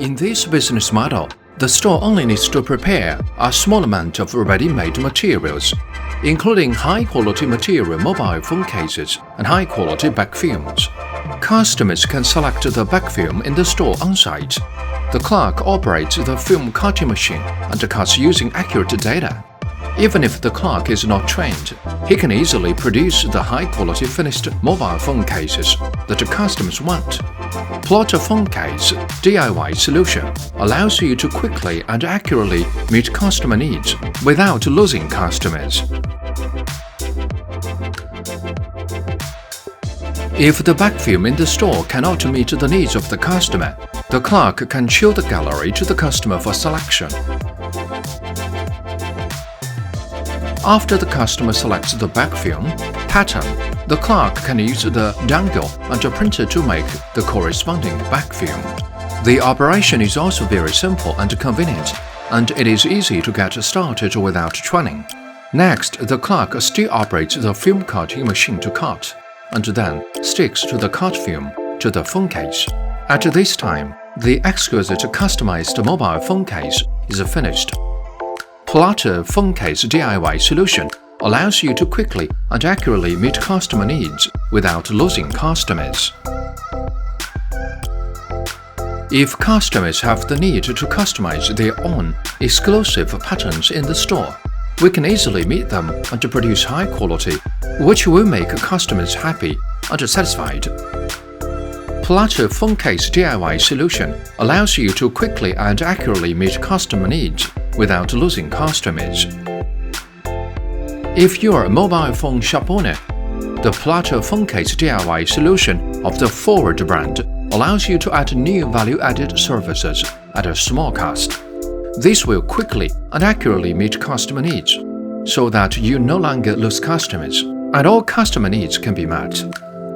In this business model, the store only needs to prepare a small amount of ready-made materials, including high-quality material mobile phone cases and high-quality back films. Customers can select the back film in the store on-site. The clerk operates the film cutting machine and cuts using accurate data. Even if the clerk is not trained, he can easily produce the high-quality finished mobile phone cases that customers want. Plotter Phone Case DIY solution allows you to quickly and accurately meet customer needs without losing customers. If the back film in the store cannot meet the needs of the customer, the clerk can show the gallery to the customer for selection. After the customer selects the back film pattern, the clerk can use the dongle and a printer to make the corresponding back film. The operation is also very simple and convenient, and it is easy to get started without training. Next, the clerk still operates the film cutting machine to cut, and then sticks to the cut film to the phone case. At this time, the exquisite customized mobile phone case is finished. Plotter Phone Case DIY solution allows you to quickly and accurately meet customer needs without losing customers. If customers have the need to customize their own exclusive patterns in the store, we can easily meet them and produce high quality, which will make customers happy and satisfied. Plotter Phone Case DIY solution allows you to quickly and accurately meet customer needs without losing customers. If you're a mobile phone shop owner, the Plotter Phone Case DIY solution of the Foreword brand allows you to add new value-added services at a small cost. This will quickly and accurately meet customer needs, so that you no longer lose customers, and all customer needs can be met.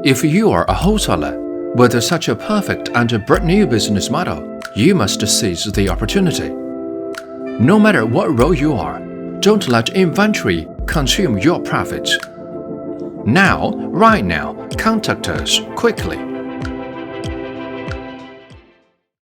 If you are a wholesaler with such a perfect and brand new business model, you must seize the opportunity. No matter what role you are, don't let inventory consume your profits. Right now, contact us quickly.